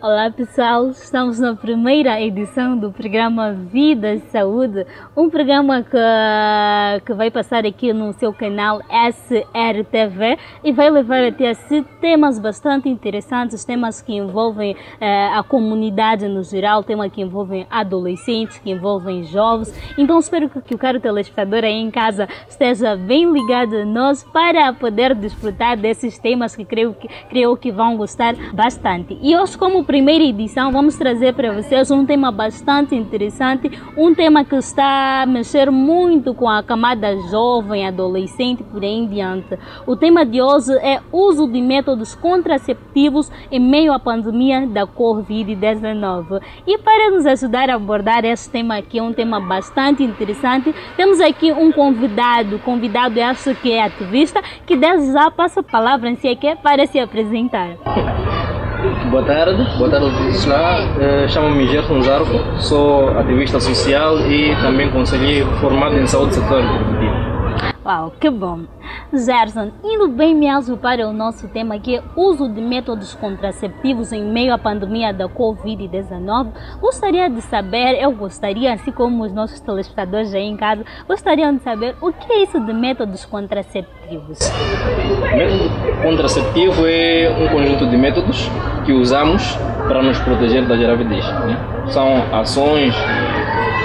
Olá pessoal, estamos na primeira edição do programa Vida e Saúde, um programa que vai passar aqui no seu canal SRTV e vai levar até si temas bastante interessantes, temas que envolvem a comunidade no geral, temas que envolvem adolescentes, que envolvem jovens. Então espero que o caro telespectador aí em casa esteja bem ligado a nós para poder desfrutar desses temas que creio que vão gostar bastante. E hoje, como primeira edição, vamos trazer para vocês um tema bastante interessante, um tema que está a mexer muito com a camada jovem, adolescente, por aí em diante. O tema de hoje é uso de métodos contraceptivos em meio à pandemia da Covid-19. E para nos ajudar a abordar este tema aqui, um tema bastante interessante, temos aqui um convidado acho que é ativista, que desde já passa a palavra em si aqui para se apresentar. Boa tarde a todos lá. Chamo-me Gerson Zarco, sou ativista social e também conselheiro formado em saúde sexual e reprodutiva. Uau, que bom! Gerson, indo bem mesmo para o nosso tema que é uso de métodos contraceptivos em meio à pandemia da Covid-19, gostaria de saber, assim como os nossos telespectadores aí em casa, gostariam de saber o que é isso de métodos contraceptivos. Método contraceptivo é um conjunto de métodos que usamos para nos proteger da gravidez, né? São ações,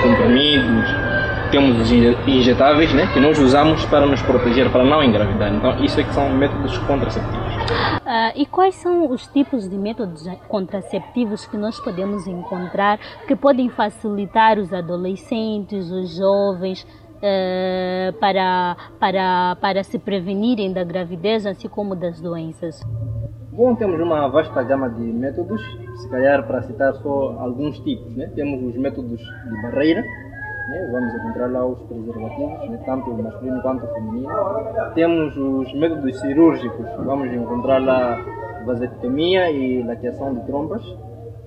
comprimidos, temos os injetáveis, né, que nós usamos para nos proteger, para não engravidar. Então, isso é que são métodos contraceptivos. E quais são os tipos de métodos contraceptivos que nós podemos encontrar que podem facilitar os adolescentes, os jovens, para se prevenirem da gravidez, assim como das doenças? Bom, temos uma vasta gama de métodos, se calhar para citar só alguns tipos, né? Temos os métodos de barreira, né? Vamos encontrar lá os preservativos, né? Tanto masculino quanto feminino. Temos os métodos cirúrgicos, vamos encontrar lá vasectomia e laqueação de trompas.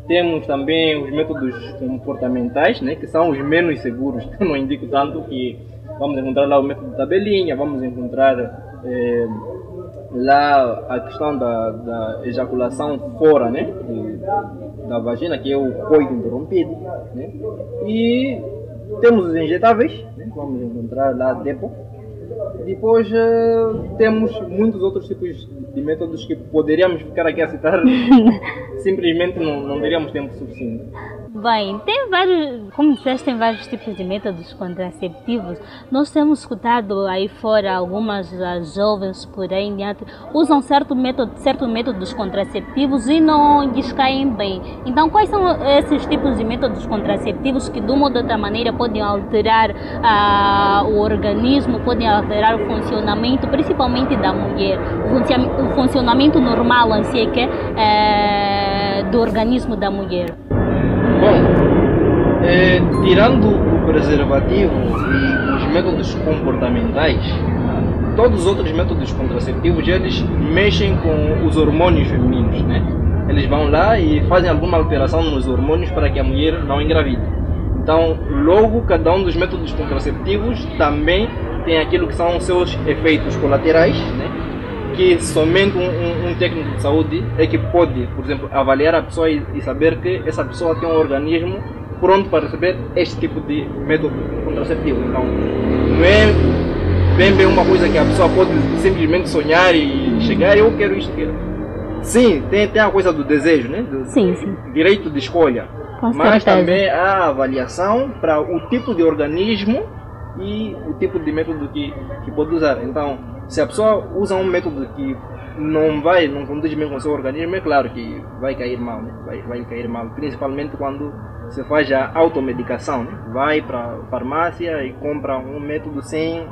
Temos também os métodos comportamentais, né? Que são os menos seguros, não indico tanto, que vamos encontrar lá o método de tabelinha, vamos encontrar lá a questão da ejaculação fora, né, da vagina, que é o coito interrompido, né? E temos os injetáveis, né? Vamos encontrar lá depo. Depois temos muitos outros tipos de métodos que poderíamos ficar aqui a citar, simplesmente não teríamos tempo suficiente. Bem, tem vários, como disseste, tem vários tipos de métodos contraceptivos. Nós temos escutado aí fora algumas jovens por aí em diante usam certos métodos contraceptivos e não lhes caem bem. Então, quais são esses tipos de métodos contraceptivos que de uma ou de outra maneira podem alterar o organismo, podem alterar o funcionamento, principalmente da mulher, o funcionamento normal em si que do organismo da mulher? Bom, tirando o preservativo e os métodos comportamentais, todos os outros métodos contraceptivos eles mexem com os hormônios femininos, né? Eles vão lá e fazem alguma alteração nos hormônios para que a mulher não engravide. Então, logo, cada um dos métodos contraceptivos também tem aquilo que são os seus efeitos colaterais, né? Que somente um técnico de saúde é que pode, por exemplo, avaliar a pessoa e saber que essa pessoa tem um organismo pronto para receber este tipo de método contraceptivo. Então, não é bem uma coisa que a pessoa pode simplesmente sonhar e chegar, eu quero isto, quero. Sim, tem a coisa do desejo, né? Sim. Direito de escolha. Mas também há avaliação para o tipo de organismo e o tipo de método que pode usar. Então, se a pessoa usa um método que não condiz bem com o seu organismo, é claro que vai cair mal, né? Vai cair mal, principalmente quando se faz a automedicação, né? Vai para a farmácia e compra um método sem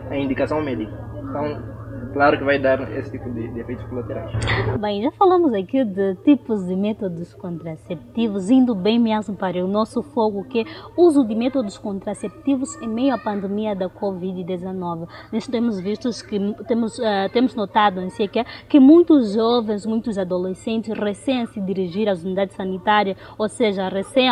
a indicação médica. Então, claro que vai dar esse tipo de efeitos colaterais. Bem, já falamos aqui de tipos de métodos contraceptivos, indo bem mesmo para o nosso foco, que é o uso de métodos contraceptivos em meio à pandemia da Covid-19. Nós temos visto que temos notado em si que muitos jovens, muitos adolescentes recém se dirigir às unidades sanitárias, ou seja, recém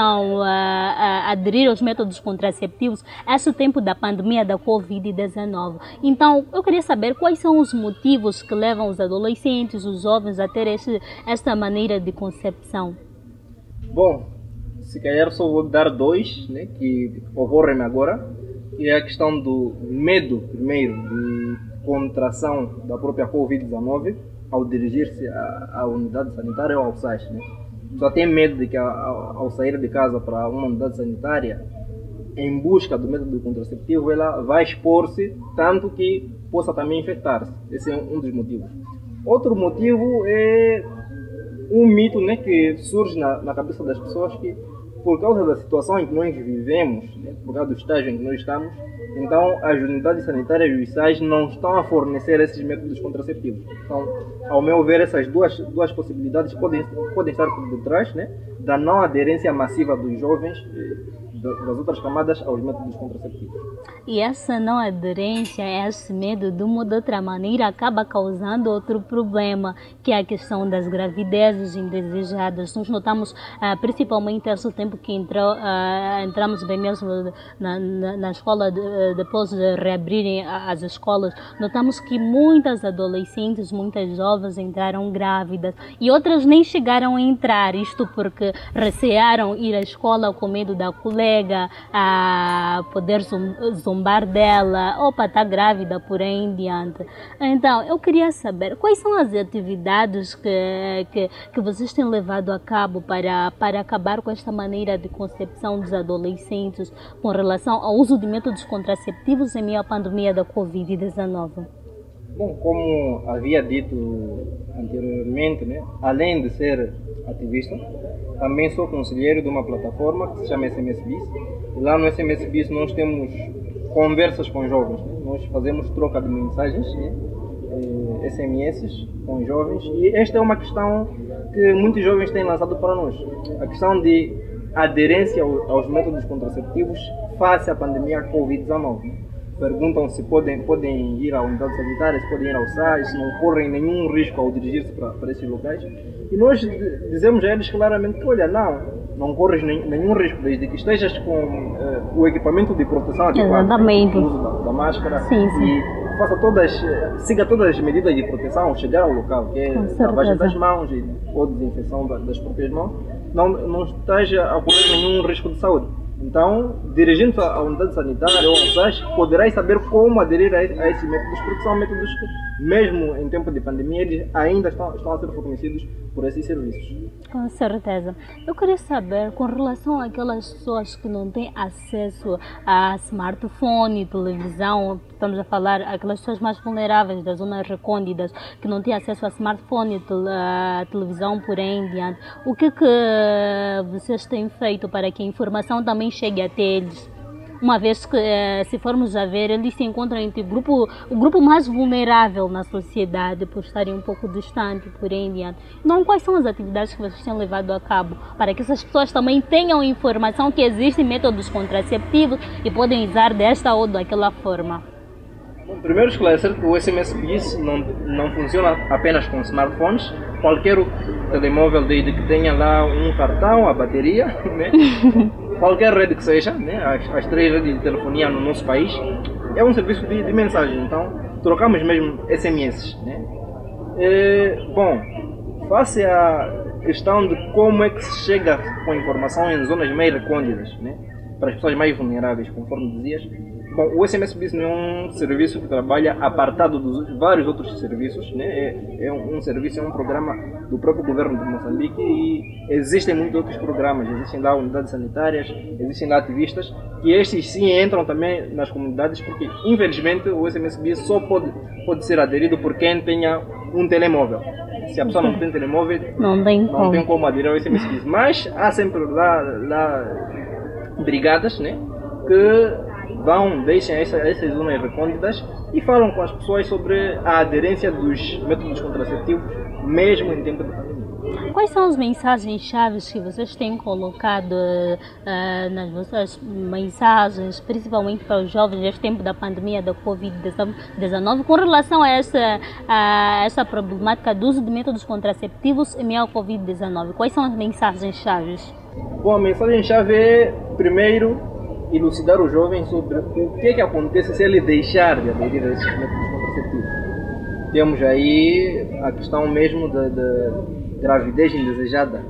aderir aos métodos contraceptivos, esse tempo da pandemia da Covid-19. Então, eu queria saber quais são os motivos que levam os adolescentes, os jovens a ter esta maneira de concepção. Bom, se calhar só vou dar dois, né, que ocorrem agora, que é a questão do medo, primeiro, de contração da própria Covid-19 ao dirigir-se à unidade sanitária ou ao SAIS. Né? Só tem medo de que ao sair de casa para uma unidade sanitária, em busca do método contraceptivo, ela vai expor-se tanto que possa também infectar-se. Esse é um dos motivos. Outro motivo é um mito, né, que surge na cabeça das pessoas, que por causa da situação em que nós vivemos, né, por causa do estágio em que nós estamos, então as unidades sanitárias e os SAIS não estão a fornecer esses métodos contraceptivos. Então, ao meu ver, essas duas possibilidades podem estar por detrás, né, da não aderência massiva dos jovens das outras camadas aos métodos contraceptivos. E essa não aderência, esse medo, de uma ou de outra maneira, acaba causando outro problema, que é a questão das gravidezes indesejadas. Nós notamos, principalmente esse tempo que entramos bem mesmo na escola, depois de reabrirem as escolas, notamos que muitas adolescentes, muitas jovens entraram grávidas e outras nem chegaram a entrar, isto porque recearam ir à escola com medo da colega a poder zombar dela, opa, está grávida, por aí em diante. Então, eu queria saber quais são as atividades que vocês têm levado a cabo para acabar com esta maneira de concepção dos adolescentes com relação ao uso de métodos contraceptivos em meio à pandemia da Covid-19. Bom, como havia dito anteriormente, né, além de ser ativista, também sou conselheiro de uma plataforma que se chama SMS Bis. E lá no SMS Bis nós temos conversas com jovens, né? Nós fazemos troca de mensagens, né? SMS com jovens, e esta é uma questão que muitos jovens têm lançado para nós, a questão de aderência aos métodos contraceptivos face à pandemia Covid-19. Né? Perguntam se podem ir à unidade sanitária, se podem ir ao SAIS, se não correm nenhum risco ao dirigir-se para esses locais. E nós dizemos a eles claramente que, olha, não corres nenhum risco, desde que estejas com o equipamento de proteção adequado, o uso da máscara, sim. E siga todas as medidas de proteção ao chegar ao local, que é lavagem das mãos ou desinfecção das próprias mãos, não esteja a correr nenhum risco de saúde. Então, dirigindo-se à unidade sanitária ou ao SAIS, poderás saber como aderir a esses métodos, porque são métodos que, mesmo em tempo de pandemia, eles ainda estão a ser fornecidos por esses serviços. Com certeza. Eu queria saber, com relação àquelas pessoas que não têm acesso a smartphone, televisão, estamos a falar aquelas pessoas mais vulneráveis das zonas recônditas, que não têm acesso a smartphone, televisão, por aí em diante. O que vocês têm feito para que a informação também chegue até eles? Uma vez que, se formos a ver, eles se encontram entre o grupo mais vulnerável na sociedade, por estarem um pouco distante, por aí em diante. Então, quais são as atividades que vocês têm levado a cabo para que essas pessoas também tenham informação que existem métodos contraceptivos e podem usar desta ou daquela forma? Bom, primeiro esclarecer que o SMS Bis não funciona apenas com smartphones. Qualquer telemóvel, desde que tenha lá um cartão, a bateria, né? Qualquer rede que seja, né? As 3 redes de telefonia no nosso país, é um serviço de mensagem, então trocamos mesmo SMS. Né? Bom, face à questão de como é que se chega com informação em zonas meio recônditas, né? Para as pessoas mais vulneráveis, conforme dizias. Bom, o SMS Bis é um serviço que trabalha apartado dos vários outros serviços, né? É um programa do próprio governo de Moçambique, e existem muitos outros programas, existem lá unidades sanitárias, existem lá ativistas, e estes sim entram também nas comunidades, porque infelizmente o SMS Bis só pode ser aderido por quem tenha um telemóvel. Se a pessoa não tem telemóvel, não tem como aderir ao SMS Bis. Mas há sempre lá brigadas, né? Que deixam essas zonas recônditas e falam com as pessoas sobre a aderência dos métodos contraceptivos, mesmo em tempo de pandemia. Quais são as mensagens-chave que vocês têm colocado nas vossas mensagens, principalmente para os jovens neste tempo da pandemia da Covid-19, com relação a essa problemática do uso de métodos contraceptivos em meio à Covid-19? Quais são as mensagens-chave? Bom, a mensagem-chave é, primeiro, elucidar o jovem sobre o que acontece se ele deixar de aderir a esses métodos contraceptivos. Temos aí a questão mesmo da gravidez indesejada.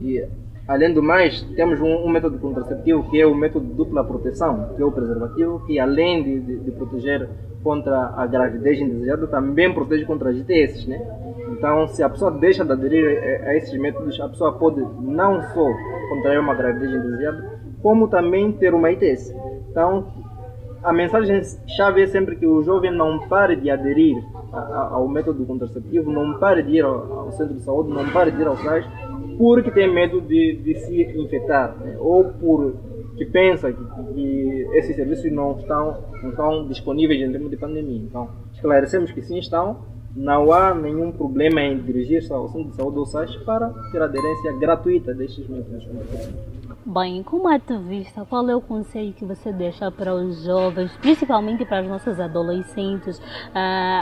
E além do mais, temos um método contraceptivo que é o método de dupla proteção, que é o preservativo, que além de proteger contra a gravidez indesejada, também protege contra as ITS, né? Então, se a pessoa deixa de aderir a esses métodos, a pessoa pode não só contrair uma gravidez indesejada, como também ter uma ITS. Então, a mensagem-chave é sempre que o jovem não pare de aderir ao método contraceptivo, não pare de ir ao centro de saúde, não pare de ir ao SAIS, porque tem medo de se infectar, né? Ou porque pensa que esses serviços não estão disponíveis em termos de pandemia. Então, esclarecemos que sim estão, não há nenhum problema em dirigir-se ao centro de saúde ou SAIS para ter aderência gratuita destes métodos contraceptivos. Bem, como ativista, qual é o conselho que você deixa para os jovens, principalmente para os nossos adolescentes,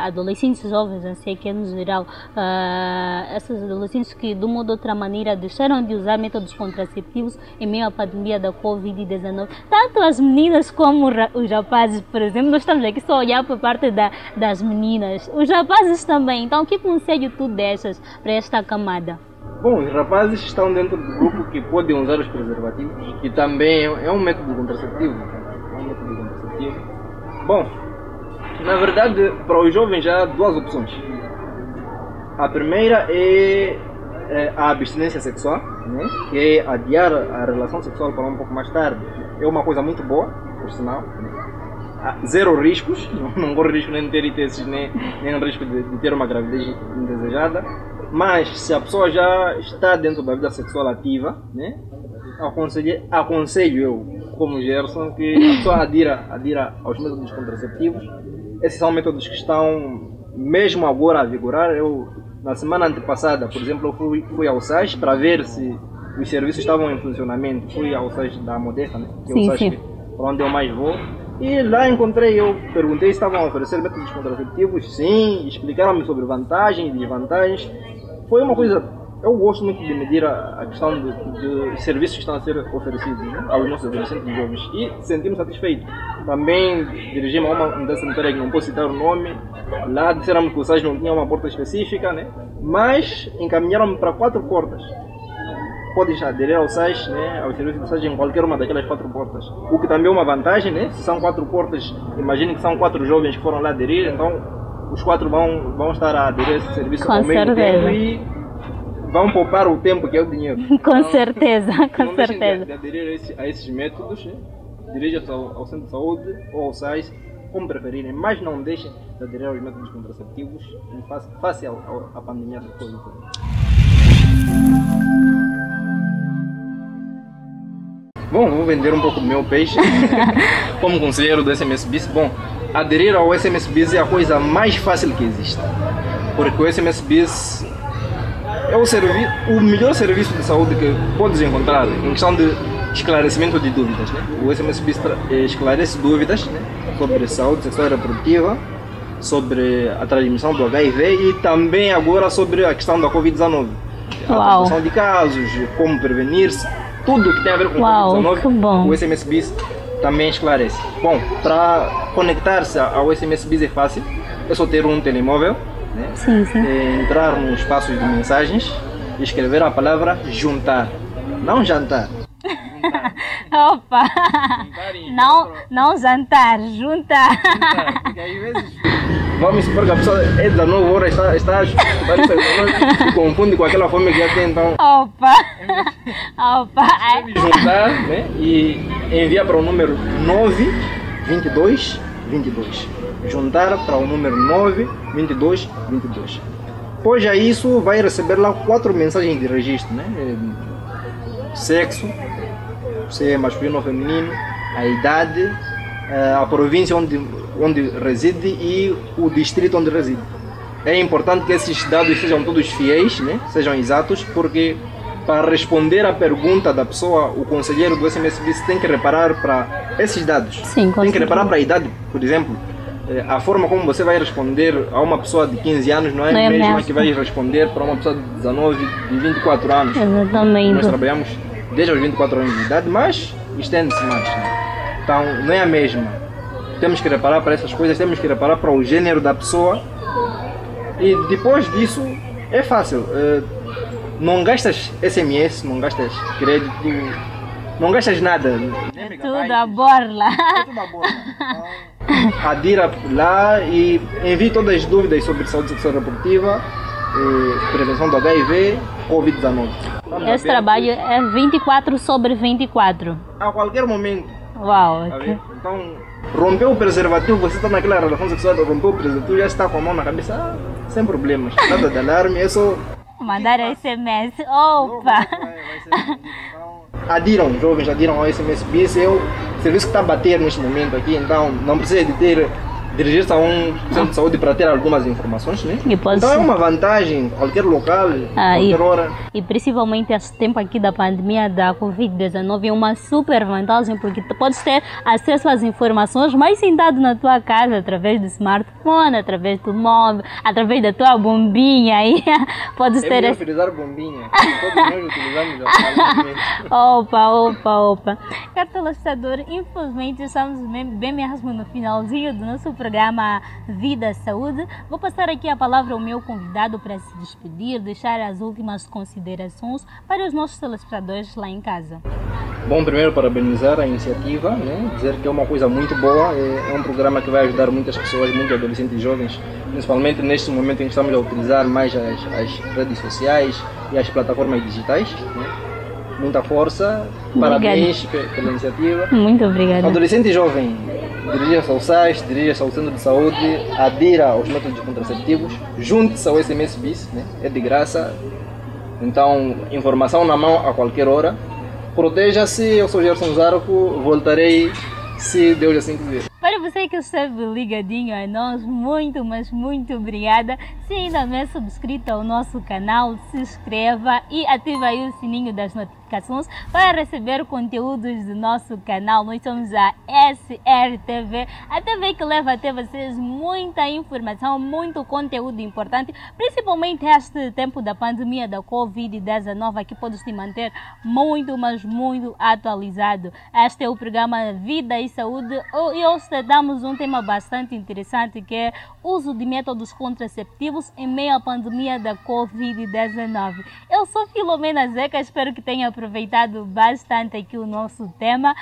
adolescentes jovens, eu sei que é no geral, esses adolescentes que de uma ou de outra maneira deixaram de usar métodos contraceptivos em meio à pandemia da Covid-19, tanto as meninas como os rapazes, por exemplo, nós estamos aqui só a olhar por parte das meninas, os rapazes também, então que conselho tu deixas para esta camada? Bom, os rapazes estão dentro do grupo que podem usar os preservativos, que também é um método contraceptivo. Bom, na verdade, para os jovens já há duas opções. A primeira é a abstinência sexual, né? Que é adiar a relação sexual para um pouco mais tarde. É uma coisa muito boa, por sinal. Zero riscos, não corre risco nem de ter ITS, nem risco de ter uma gravidez indesejada. Mas se a pessoa já está dentro da vida sexual ativa, né, aconselho eu, como Gerson, que a pessoa adira aos métodos contraceptivos. Esses são métodos que estão mesmo agora a vigorar. Eu, na semana antepassada, por exemplo, eu fui ao SAIS para ver se os serviços estavam em funcionamento. Fui ao SAIS da Modesta, né, que é o SAIS para onde eu mais vou. E lá eu perguntei se estavam a oferecer métodos contraceptivos. Sim, explicaram-me sobre vantagens e desvantagens. Foi uma coisa, eu gosto muito de medir a questão de serviços que estão a ser oferecidos, né, aos nossos adolescentes e jovens, e sentimos satisfeitos. Também dirigimos a uma unidade sanitária que não posso citar o nome, lá disseram que o SAIS não tinha uma porta específica, né, mas encaminharam-me para 4 portas. Podes aderir ao SAIS, né, aos serviços do SAIS em qualquer uma daquelas 4 portas, o que também é uma vantagem, né, se são 4 portas, imagine que são 4 jovens que foram lá aderir, então os 4 vão estar a aderir a esse serviço ao mesmo tempo e vão poupar o tempo que é o dinheiro. Com certeza, com não certeza. De aderir a esses métodos, né? Dirija-se ao centro de saúde ou ao SAIS, como preferirem, mas não deixem de aderir aos métodos contraceptivos face à pandemia do Covid. Bom, vou vender um pouco do meu peixe como conselheiro do SMSBIS. Bom, aderir ao SMSBIS é a coisa mais fácil que existe, porque o SMSBIS é o melhor serviço de saúde que podes encontrar em questão de esclarecimento de dúvidas, né? O SMSBIS esclarece dúvidas, né, sobre saúde sexual e reprodutiva, sobre a transmissão do HIV e também agora sobre a questão da Covid-19, a transmissão de casos, como prevenir-se, tudo que tem a ver com Covid-19, o SMSBIS também esclarece. Bom, para conectar-se ao SMSBIS é fácil, é só ter um telemóvel, né? Sim. Entrar nos espaços de mensagens e escrever a palavra juntar, não jantar. Opa! Não jantar, juntar. Porque às vezes vamos supor que a pessoa é 19 horas, está a estudar e confunde com aquela fome que já tem, então. Opa! Juntar, né? E enviar para o número 92222. Juntar para o número 92222. Após isso, vai receber lá 4 mensagens de registro, né? Sexo, se é masculino ou feminino, a idade, a província onde reside e o distrito onde reside. É importante que esses dados sejam todos fiéis, né? Sejam exatos, porque para responder à pergunta da pessoa, o conselheiro do SMSBIS tem que reparar para esses dados. Sim, tem que reparar para a idade, por exemplo. A forma como você vai responder a uma pessoa de 15 anos não é a mesma que vai responder para uma pessoa de 19, de 24 anos. Exatamente. Nós trabalhamos desde os 24 anos de idade, mas estende-se mais, né? Então não é a mesma. Temos que reparar para essas coisas, temos que reparar para o gênero da pessoa e depois disso é fácil. não gastas SMS, não gastas crédito, não gastas nada. É tudo a borla. É tudo a borla. Então, adira lá e envie todas as dúvidas sobre saúde sexual reprodutiva, prevenção do HIV, Covid-19. Esse trabalho é 24/24. A qualquer momento. Uau. Tá vendo? Então, rompeu o preservativo, você está naquela relação sexual, rompeu o preservativo, já está com a mão na cabeça, sem problemas. Nada de alarme, é só... Mandar SMS. Opa! Adiram, jovens, adiram ao SMS BIS, é o serviço que está a bater neste momento aqui, então não precisa de dirigir-se a um centro de saúde para ter algumas informações, né? Então é uma vantagem, qualquer local, qualquer hora. E principalmente esse tempo aqui da pandemia da Covid-19 é uma super vantagem, porque tu podes ter acesso às informações mais sentado na tua casa, através do smartphone, através do móvel, através da tua bombinha aí. Podes ter... melhor utilizar bombinha, todos nós utilizamos Opa. Caro telespectador, infelizmente estamos bem mesmo no finalzinho do nosso programa Vida Saúde. Vou passar aqui a palavra ao meu convidado para se despedir, deixar as últimas considerações para os nossos telespectadores lá em casa. Bom, primeiro parabenizar a iniciativa, né? Dizer que é uma coisa muito boa, é um programa que vai ajudar muitas pessoas, muitos adolescentes e jovens, principalmente neste momento em que estamos a utilizar mais as redes sociais e as plataformas digitais, né? Muita força, parabéns pela iniciativa. Muito obrigada. Adolescente e jovem, dirija-se ao SAIS, dirija-se ao Centro de Saúde, adira aos métodos contraceptivos, junte-se ao SMS BIS, né? É de graça. Então, informação na mão a qualquer hora. Proteja-se, eu sou Gerson Zarco, voltarei se Deus assim quiser. Para você que esteve ligadinho a nós, muito, mas muito obrigada. Se ainda não é inscrito ao nosso canal, se inscreva e ative aí o sininho das notificações para receber conteúdos do nosso canal. Nós somos a SRTV, a TV que leva até vocês muita informação, muito conteúdo importante, principalmente este tempo da pandemia da Covid-19, que pode se manter muito, mas muito atualizado. Este é o programa Vida e Saúde e hoje tratamos um tema bastante interessante, que é o uso de métodos contraceptivos em meio à pandemia da Covid-19. Eu sou Filomena Zeca, espero que tenha aproveitado bastante aqui o nosso tema,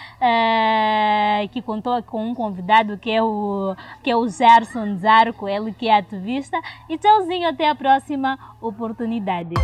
que contou com um convidado que é o Gerson Zarco, ele que é ativista. E tchauzinho, até a próxima oportunidade.